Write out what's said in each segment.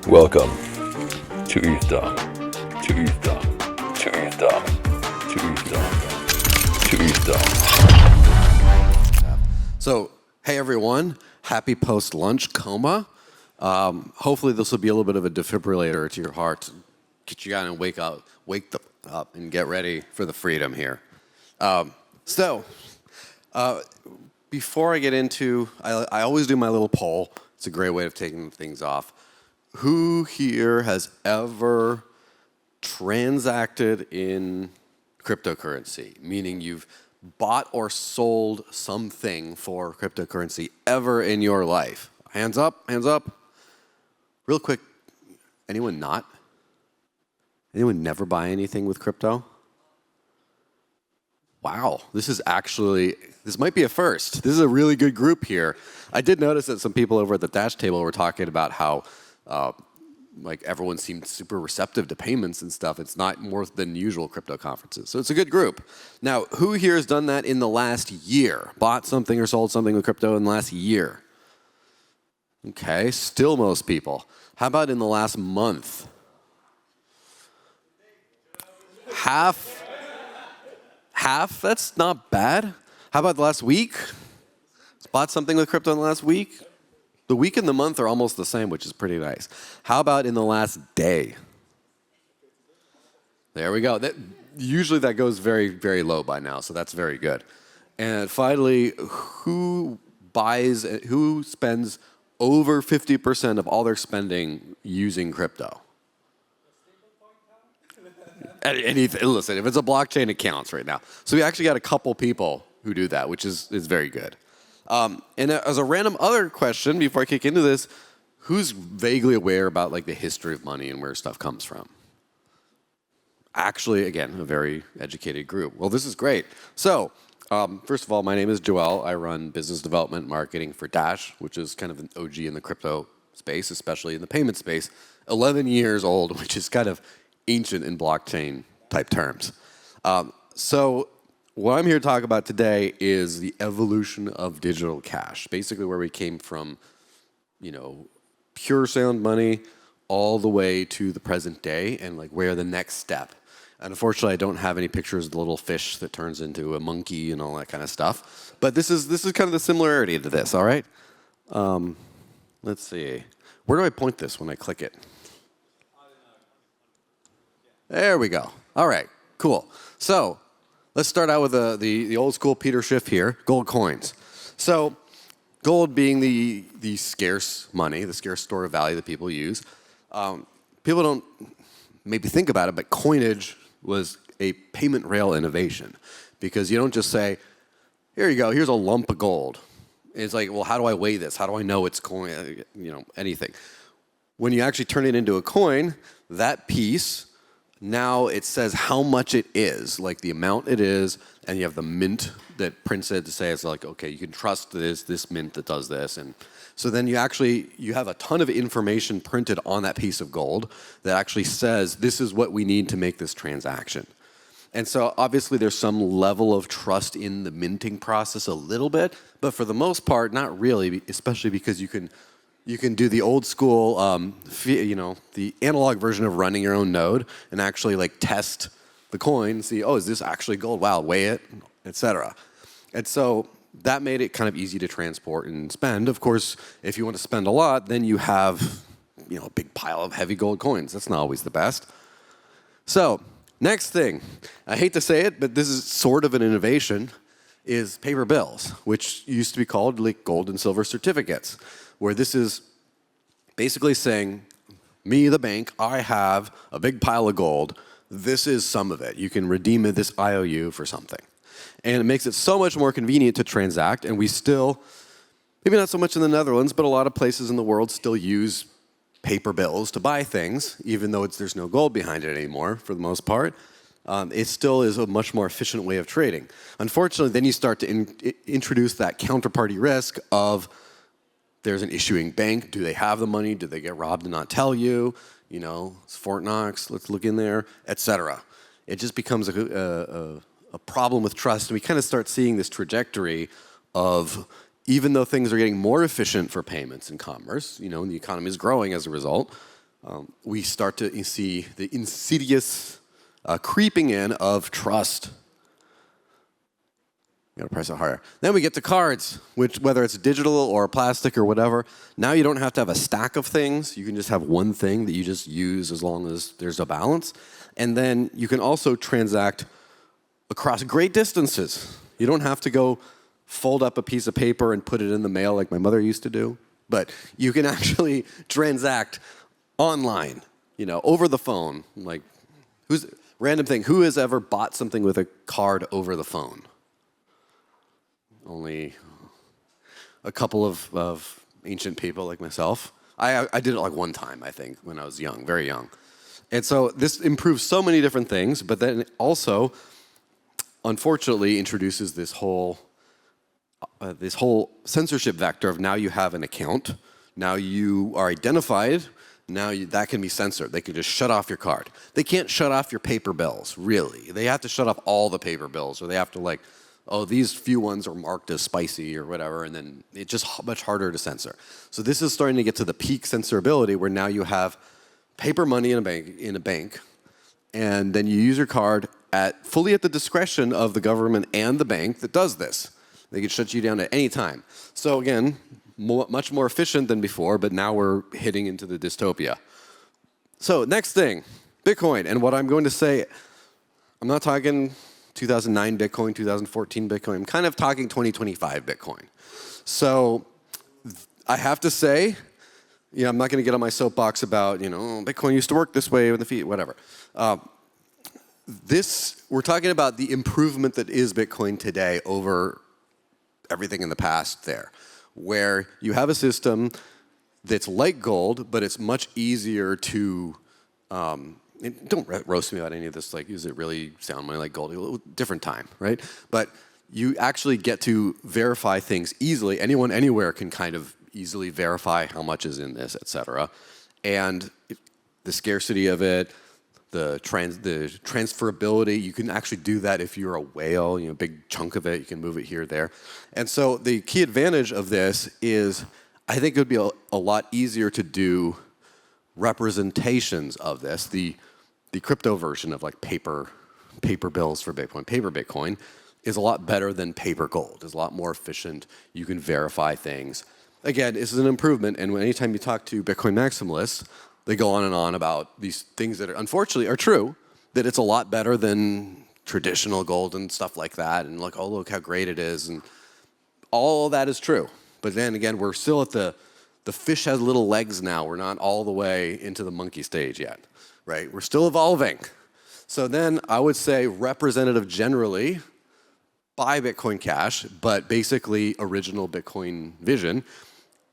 Welcome to ETHDam, to ETHDam, to ETHDam, to ETHDam, to ETHDam. So, hey everyone, happy post-lunch coma. Hopefully this will be a little bit of a defibrillator to your heart, get you out and wake up and get ready for the freedom here. Before I get into, I always do my little poll. It's a great way of taking things off. Who here has ever transacted in cryptocurrency? Meaning you've bought or sold something for cryptocurrency ever in your life? Hands up, hands up. Real quick, anyone not? Anyone never buy anything with crypto? Wow, this might be a first. This is a really good group here. I did notice that some people over at the dash table were talking about how like everyone seemed super receptive to payments and stuff. It's not more than usual crypto conferences. So it's a good group. Now, who here has done that in the last year? Bought something or sold something with crypto in the last year? Okay, still most people. How about in the last month? Half? That's not bad. How about the last week? Bought something with crypto in the last week? The week and the month are almost the same, which is pretty nice. How about in the last day? There we go. Usually that goes very, very low by now, so that's very good. And finally, who spends over 50% of all their spending using crypto? Anything. Listen, if it's a blockchain, it counts right now. So we actually got a couple people who do that, which is very good. And as a random other question, before I kick into this, who's vaguely aware about like the history of money and where stuff comes from? Actually, again, a very educated group. Well, this is great. So, first of all, my name is Joel. I run business development marketing for Dash, which is kind of an OG in the crypto space, especially in the payment space. 11 years old, which is kind of ancient in blockchain type terms. So what I'm here to talk about today is the evolution of digital cash, basically where we came from, pure sound money all the way to the present day and like where the next step. And unfortunately, I don't have any pictures of the little fish that turns into a monkey and all that kind of stuff. But this is kind of the similarity to this, all right? Let's see. Where do I point this when I click it? There we go. All right, cool. So let's start out with the old school Peter Schiff here, gold coins. So gold being the scarce money, the scarce store of value that people use. People don't maybe think about it, but coinage was a payment rail innovation because you don't just say, here you go, here's a lump of gold. It's like, well, how do I weigh this? How do I know it's coin, anything? When you actually turn it into a coin, that piece, now it says how much it is, like the amount it is, and you have the mint that prints it to say it's like, okay, you can trust this mint that does this. And so then you have a ton of information printed on that piece of gold that actually says this is what we need to make this transaction. And so obviously there's some level of trust in the minting process a little bit, but for the most part, not really, especially because you can do the old school, the analog version of running your own node and actually like test the coin and see, oh, is this actually gold? Wow, weigh it, etc. And so that made it kind of easy to transport and spend. Of course, if you want to spend a lot, then you have, a big pile of heavy gold coins. That's not always the best. So next thing, I hate to say it, but this is sort of an innovation, is paper bills, which used to be called like gold and silver certificates, where this is basically saying, me, the bank, I have a big pile of gold. This is some of it. You can redeem this IOU for something. And it makes it so much more convenient to transact, and we still, maybe not so much in the Netherlands, but a lot of places in the world still use paper bills to buy things, even though there's no gold behind it anymore, for the most part. It still is a much more efficient way of trading. Unfortunately, then you start to introduce that counterparty risk of there's an issuing bank. Do they have the money? Do they get robbed and not tell you? It's Fort Knox. Let's look in there, etc. It just becomes a problem with trust. And we kind of start seeing this trajectory of even though things are getting more efficient for payments and commerce, and the economy is growing as a result, we start to see the insidious creeping in of trust. You gotta price it higher. Then we get to cards, which whether it's digital or plastic or whatever, now you don't have to have a stack of things. You can just have one thing that you just use as long as there's a balance. And then you can also transact across great distances. You don't have to go fold up a piece of paper and put it in the mail like my mother used to do. But you can actually transact online, over the phone. Like, random thing, who has ever bought something with a card over the phone? Only a couple of ancient people like myself. I did it like one time, I think, when I was young, very young. And so this improves so many different things, but then it also, unfortunately, introduces this whole censorship vector of now you have an account, now you are identified, now that can be censored. They can just shut off your card. They can't shut off your paper bills, really. They have to shut off all the paper bills, or they have to these few ones are marked as spicy or whatever, and then it's just much harder to censor. So this is starting to get to the peak censorability where now you have paper money in a bank, and then you use your card fully at the discretion of the government and the bank that does this. They can shut you down at any time. So again, much more efficient than before, but now we're hitting into the dystopia. So next thing, Bitcoin. And what I'm going to say, I'm not talking 2009 Bitcoin, 2014 Bitcoin. I'm kind of talking 2025 Bitcoin. So I have to say, I'm not going to get on my soapbox about, Bitcoin used to work this way with the feet, whatever. We're talking about the improvement that is Bitcoin today over everything in the past there, where you have a system that's like gold, but it's much easier to, don't roast me about any of this, is it really sound money like gold? Different time, right? But you actually get to verify things easily. Anyone, anywhere can kind of easily verify how much is in this, et cetera. And the scarcity of it, the transferability, you can actually do that if you're a whale, a big chunk of it, you can move it here, there. And so the key advantage of this is I think it would be a lot easier to do representations of this. The crypto version of paper bills for Bitcoin, paper Bitcoin, is a lot better than paper gold. It's a lot more efficient. You can verify things. Again, this is an improvement, and anytime you talk to Bitcoin maximalists, they go on and on about these things that unfortunately are true, that it's a lot better than traditional gold and stuff like that, and look how great it is, and all of that is true. But then again, we're still at the fish has little legs now. We're not all the way into the monkey stage yet, right? We're still evolving. So then I would say representative generally by Bitcoin Cash, but basically original Bitcoin vision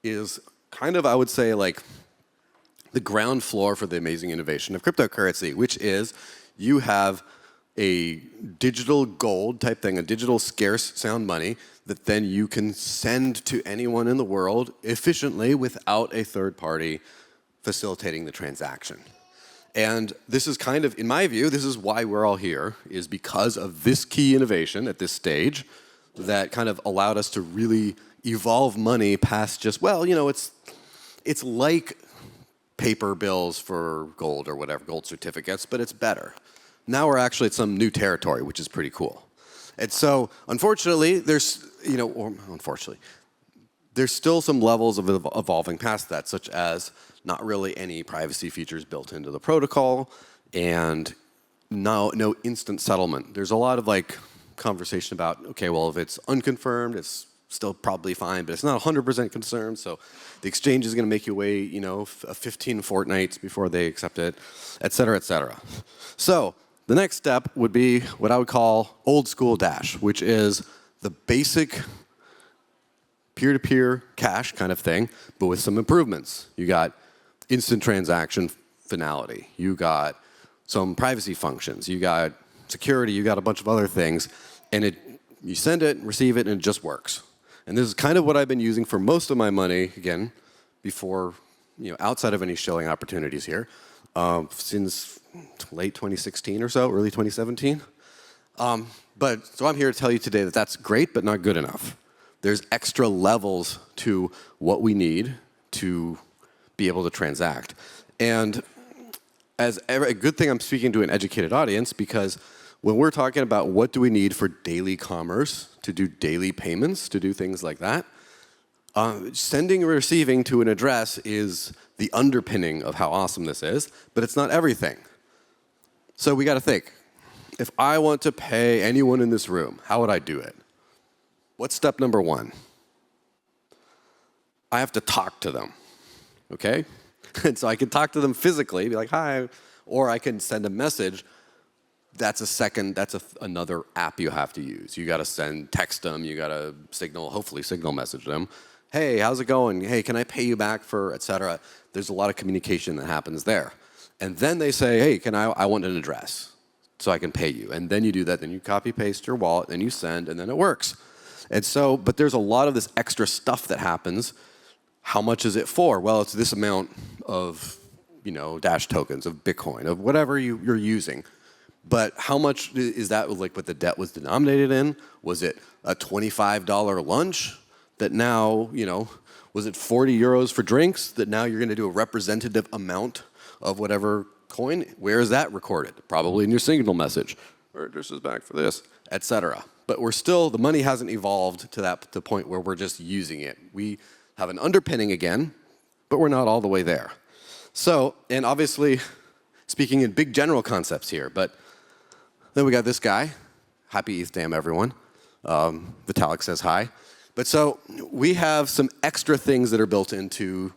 is kind of, I would say, the ground floor for the amazing innovation of cryptocurrency, which is you have a digital gold type thing, a digital scarce sound money that then you can send to anyone in the world efficiently without a third party facilitating the transaction. And this is kind of, in my view, this is why we're all here, is because of this key innovation at this stage that kind of allowed us to really evolve money past just, it's like paper bills for gold or whatever, gold certificates, but it's better. Now we're actually at some new territory, which is pretty cool. And so, unfortunately, there's still some levels of evolving past that, such as not really any privacy features built into the protocol and no instant settlement. There's a lot of conversation about, okay, well, if it's unconfirmed, it's still probably fine, but it's not 100% confirmed, so the exchange is going to make you wait, 15 fortnights before they accept it, et cetera, et cetera. So the next step would be what I would call old school Dash, which is the basic peer-to-peer cash kind of thing, but with some improvements. You got instant transaction finality. You got some privacy functions. You got security. You got a bunch of other things, and you send it, receive it, and it just works. And this is kind of what I've been using for most of my money, again, before, outside of any shilling opportunities here, since late 2016 or so, early 2017. So I'm here to tell you today that that's great, but not good enough. There's extra levels to what we need to be able to transact. And a good thing I'm speaking to an educated audience, because when we're talking about what do we need for daily commerce, to do daily payments, to do things like that, sending and receiving to an address is the underpinning of how awesome this is, but it's not everything. So we got to think, if I want to pay anyone in this room, how would I do it? What's step number one? I have to talk to them, okay? And so I can talk to them physically, be like, hi, or I can send a message. That's another app you have to use. You got to text them, you got to hopefully signal message them. Hey, how's it going? Hey, can I pay you back for, et cetera? There's a lot of communication that happens there. And then they say, hey, I want an address so I can pay you. And then you do that, then you copy paste your wallet, then you send, and then it works. And so, but there's a lot of this extra stuff that happens. How much is it for? Well, it's this amount of, Dash tokens, of Bitcoin, of whatever you're using. But how much is that, like, what the debt was denominated in? Was it a $25 lunch that now, was it 40 euros for drinks that now you're going to do a representative amount of whatever coin? Where is that recorded? Probably in your signal message. Or this is back for this, etc. But the money hasn't evolved to the point where we're just using it. We have an underpinning again, but we're not all the way there. So, and obviously, speaking in big general concepts here, but then we got this guy. Happy ETHDam, everyone. Vitalik says hi. But so we have some extra things that are built into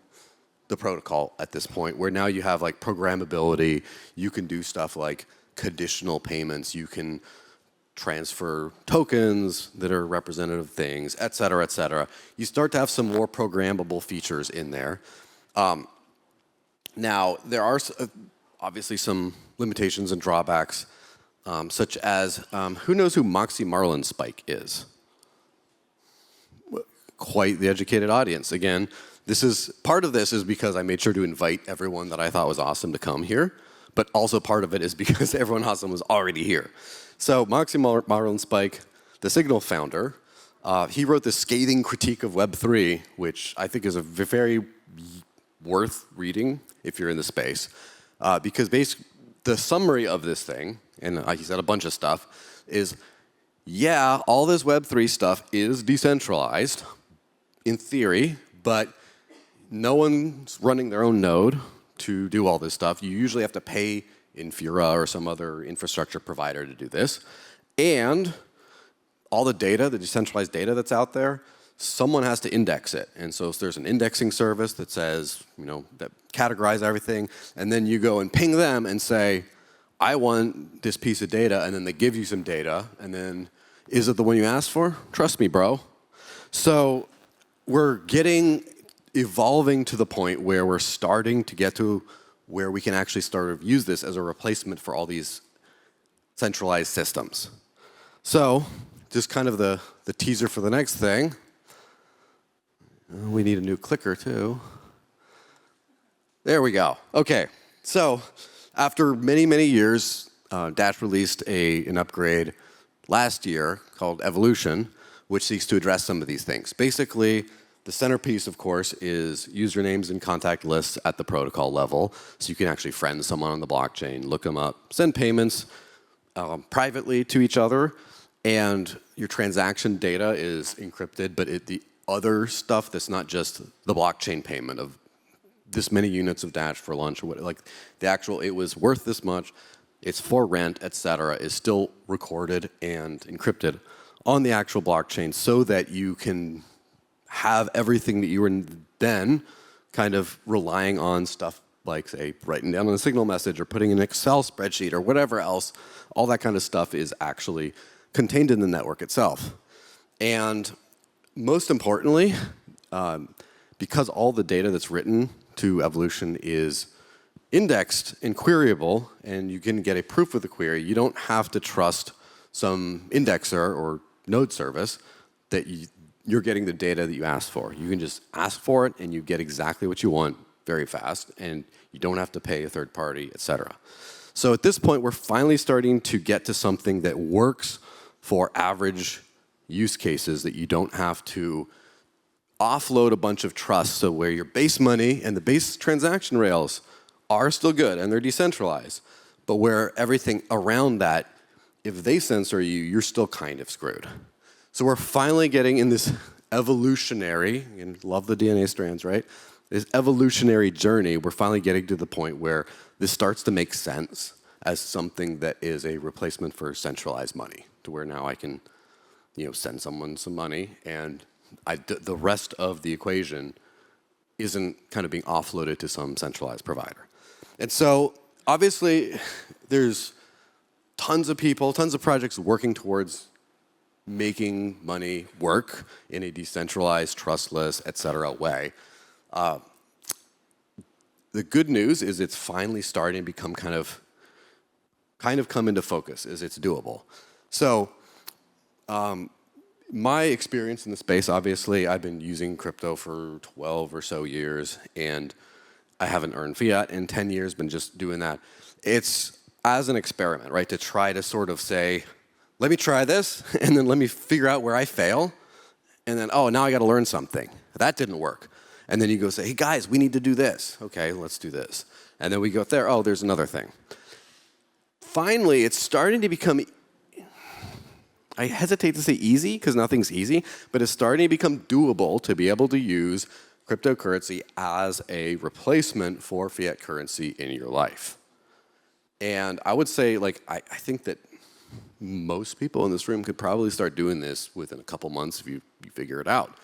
the protocol at this point, where now you have like programmability. You can do stuff like conditional payments. You can transfer tokens that are representative things, et cetera, et cetera. You start to have some more programmable features in there. Now, there are obviously some limitations and drawbacks, such as, who knows who Moxie Marlinspike is? Quite the educated audience. Again, part of this is because I made sure to invite everyone that I thought was awesome to come here, but also part of it is because everyone awesome was already here. So Moxie Marlinspike, the Signal founder, he wrote this scathing critique of Web3, which I think is a very worth reading if you're in the space, because basically the summary of this thing, and he said a bunch of stuff, is yeah, all this Web3 stuff is decentralized in theory, but no one's running their own node to do all this stuff. You usually have to pay Infura or some other infrastructure provider to do this. And all the data, the decentralized data that's out there, someone has to index it. And so there's an indexing service that says, that categorize everything, and then you go and ping them and say, I want this piece of data, and then they give you some data, and then, is it the one you asked for? Trust me, bro. So we're evolving to the point where we're starting to get to where we can actually start to use this as a replacement for all these centralized systems. So just kind of the teaser for the next thing. We need a new clicker too. There we go. Okay, so after many, many years, Dash released an upgrade last year called Evolution, which seeks to address some of these things. Basically, the centerpiece, of course, is usernames and contact lists at the protocol level, so you can actually friend someone on the blockchain, look them up, send payments privately to each other, and your transaction data is encrypted, but the other stuff that's not just the blockchain payment of this many units of Dash for lunch, or what, like the actual, it was worth this much, it's for rent, et cetera, is still recorded and encrypted on the actual blockchain so that you can have everything that you were then kind of relying on stuff like, say, writing down on a signal message or putting in an Excel spreadsheet or whatever else. All that kind of stuff is actually contained in the network itself. And most importantly, because all the data that's written to Evolution is indexed and queryable, and you can get a proof of the query, you don't have to trust some indexer or node service that you're getting the data that you asked for. You can just ask for it, and you get exactly what you want very fast, and you don't have to pay a third party, et cetera. So at this point, we're finally starting to get to something that works for average use cases, that you don't have to offload a bunch of trust, so where your base money and the base transaction rails are still good and they're decentralized. But where everything around that, if they censor you, you're still kind of screwed. So we're finally getting in this evolutionary, and love the DNA strands, right? This evolutionary journey, we're finally getting to the point where this starts to make sense as something that is a replacement for centralized money, to where now I can, send someone some money, and the rest of the equation isn't kind of being offloaded to some centralized provider. And so, obviously, there's tons of people, tons of projects working towards making money work in a decentralized, trustless, et cetera way. The good news is it's finally starting to become kind of come into focus, is it's doable. So my experience in the space, obviously, I've been using crypto for 12 or so years, and I haven't earned fiat in 10 years, been just doing that. It's as an experiment, right, to try to sort of say, let me try this, and then let me figure out where I fail, and then, oh, now I got to learn something. That didn't work. And then you go say, hey, guys, we need to do this. Okay, let's do this. And then we go there, oh, there's another thing. Finally, it's starting to become, I hesitate to say easy, because nothing's easy, but it's starting to become doable to be able to use cryptocurrency as a replacement for fiat currency in your life. And I would say, I think that most people in this room could probably start doing this within a couple months if you figure it out.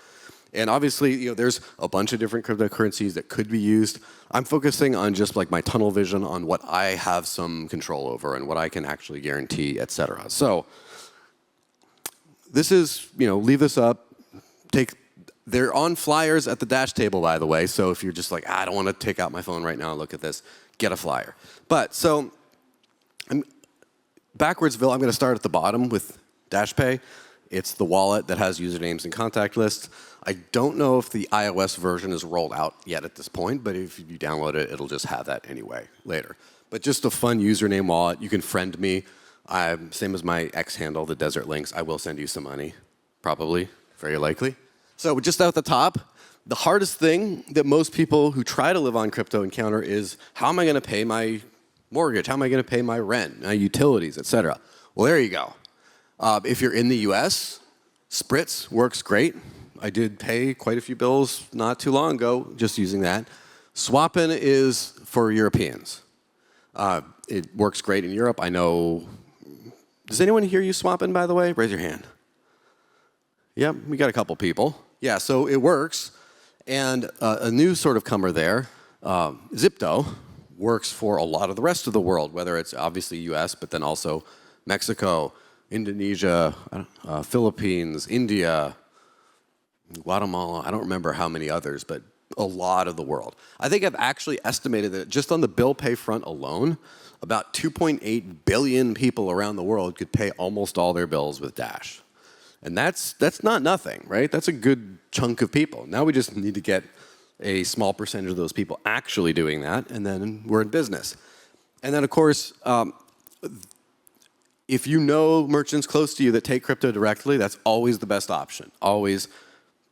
And obviously, there's a bunch of different cryptocurrencies that could be used. I'm focusing on just my tunnel vision on what I have some control over and what I can actually guarantee, et cetera. So this is, leave this up. They're on flyers at the dash table, by the way. So if you're just I don't want to take out my phone right now and look at this, get a flyer. But so Backwardsville, I'm going to start at the bottom with DashPay. It's the wallet that has usernames and contact lists. I don't know if the iOS version is rolled out yet at this point, but if you download it, it'll just have that anyway later. But just a fun username wallet. You can friend me. Same as my X handle, the Desert Links. I will send you some money, probably, very likely. So just out the top, the hardest thing that most people who try to live on crypto encounter is, how am I going to pay my mortgage? How am I going to pay my rent, my utilities, et cetera? Well, there you go. If you're in the US, Spritz works great. I did pay quite a few bills not too long ago just using that. Swappin is for Europeans. It works great in Europe. I know. Does anyone here use Swappin, by the way? Raise your hand. Yep, we got a couple people. Yeah, so it works. And a new sort of comer there, Zipto, works for a lot of the rest of the world, whether it's obviously US, but then also Mexico, Indonesia, Philippines, India, Guatemala. I don't remember how many others, but a lot of the world. I think I've actually estimated that just on the bill pay front alone, about 2.8 billion people around the world could pay almost all their bills with Dash. And that's not nothing, right? That's a good chunk of people. Now we just need to get a small percentage of those people actually doing that, and then we're in business. And then, of course, if you know merchants close to you that take crypto directly, that's always the best option. Always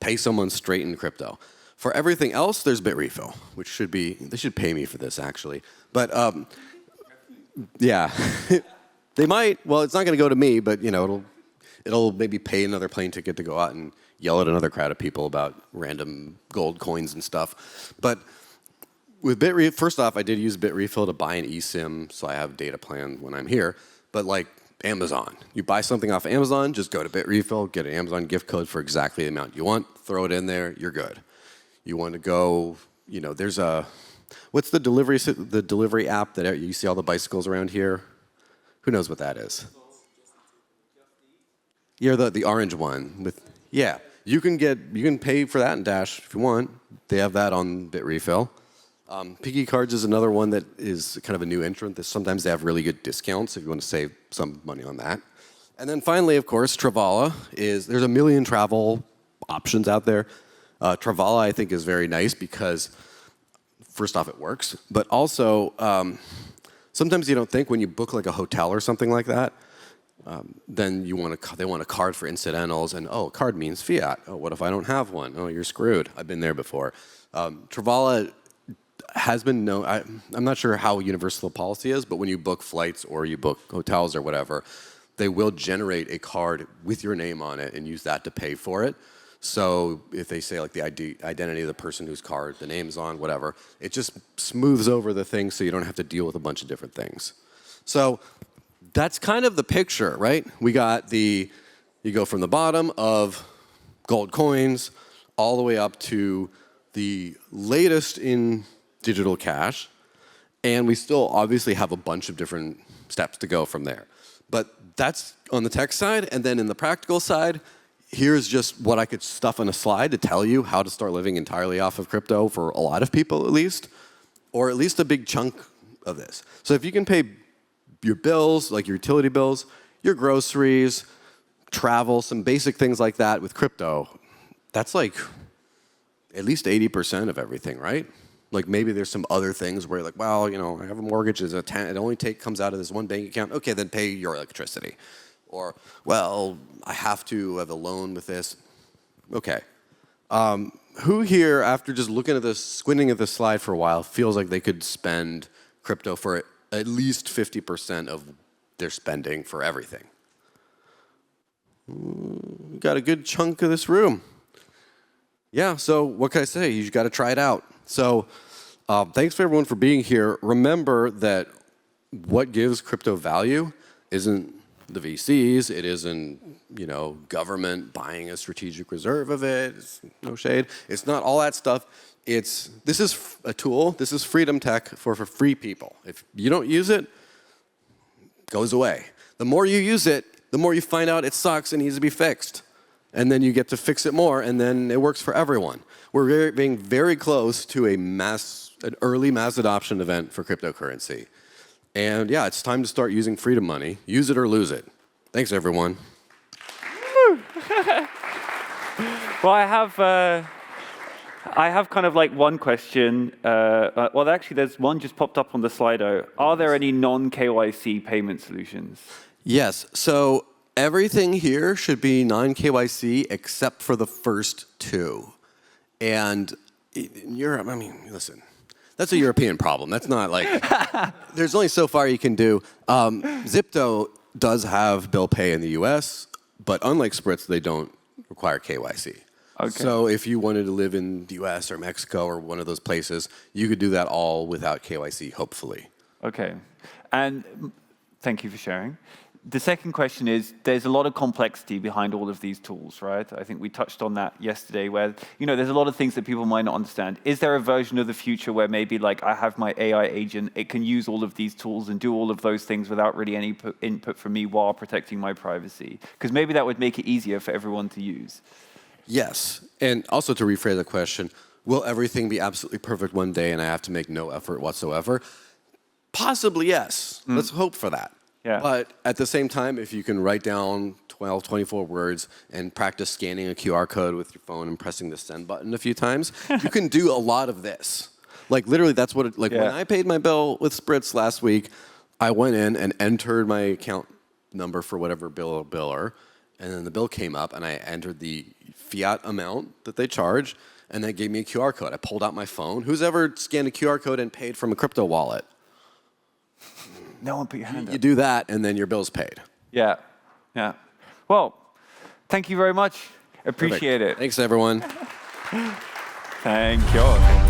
pay someone straight in crypto. For everything else, there's Bitrefill, which should be, they should pay me for this, actually. But, yeah. They might, well, it's not going to go to me, but, it'll maybe pay another plane ticket to go out and yell at another crowd of people about random gold coins and stuff. But with Bitrefill, first off, I did use Bitrefill to buy an eSIM, so I have data plan when I'm here. But Amazon, you buy something off Amazon, just go to Bitrefill, get an Amazon gift code for exactly the amount you want, throw it in there, you're good. You want to go, there's what's the delivery app that you see all the bicycles around here? Who knows what that is? You're the orange one with, yeah. You can pay for that in Dash if you want. They have that on Bitrefill. Piggy Cards is another one that is kind of a new entrant. Sometimes they have really good discounts if you want to save some money on that. And then finally, of course, Travala there's a million travel options out there. Travala, I think, is very nice because, first off, it works. But also, sometimes you don't think when you book a hotel or something like that, then they want a card for incidentals, and oh, card means fiat. Oh, what if I don't have one? Oh, you're screwed. I've been there before. Travala, has been known, I'm not sure how universal the policy is, but when you book flights or you book hotels or whatever, they will generate a card with your name on it and use that to pay for it. So if they say like the identity of the person whose card the name's on, whatever, it just smooths over the thing so you don't have to deal with a bunch of different things. So that's kind of the picture, right? We got you go from the bottom of gold coins all the way up to the latest in digital cash, and we still obviously have a bunch of different steps to go from there. But that's on the tech side, and then in the practical side, here's just what I could stuff on a slide to tell you how to start living entirely off of crypto for a lot of people at least, or at least a big chunk of this. So if you can pay your bills, like your utility bills, your groceries, travel, some basic things like that with crypto, that's like at least 80% of everything, right? Like maybe there's some other things where you're like, well, you know, I have a mortgage, it only comes out of this one bank account. Okay, then pay your electricity. Or, well, I have to have a loan with this. Okay. Who here, after just looking at this, squinting at this slide for a while, feels like they could spend crypto for at least 50% of their spending for everything? We got a good chunk of this room. Yeah, so what can I say? You got to try it out. So thanks for everyone for being here. Remember that what gives crypto value isn't the VCs, it isn't, you know, government buying a strategic reserve of it. It's no shade. It's not all that stuff. This is a tool. This is freedom tech for free people. If you don't use it, it goes away. The more you use it, the more you find out it sucks and needs to be fixed. And then you get to fix it more, and then it works for everyone. We're being very close to an early mass adoption event for cryptocurrency. And yeah, it's time to start using freedom money. Use it or lose it. Thanks, everyone. Well, I have kind of like one question. Well, actually, there's one just popped up on the Slido. Are there any non-KYC payment solutions? Yes. So everything here should be non-KYC except for the first two. And in Europe, I mean, listen. That's a European problem. That's not like, there's only so far you can do. Zipto does have bill pay in the US, but unlike Spritz, they don't require KYC. Okay. So if you wanted to live in the US or Mexico or one of those places, you could do that all without KYC, hopefully. Okay. And thank you for sharing. The second question is, there's a lot of complexity behind all of these tools, right? I think we touched on that yesterday where, you know, there's a lot of things that people might not understand. Is there a version of the future where maybe like I have my AI agent, it can use all of these tools and do all of those things without really any input from me while protecting my privacy? Because maybe that would make it easier for everyone to use. Yes. And also to rephrase the question, will everything be absolutely perfect one day and I have to make no effort whatsoever? Possibly yes. Let's hope for that. Yeah. But at the same time, if you can write down 12, 24 words and practice scanning a QR code with your phone and pressing the send button a few times, you can do a lot of this. Like literally, that's what when I paid my bill with Spritz last week, I went in and entered my account number for whatever biller, and then the bill came up and I entered the fiat amount that they charge, and that gave me a QR code. I pulled out my phone. Who's ever scanned a QR code and paid from a crypto wallet? No one put your hand up. You do that, and then your bill's paid. Yeah, yeah. Well, thank you very much. Appreciate it. Thanks, everyone. Thank you.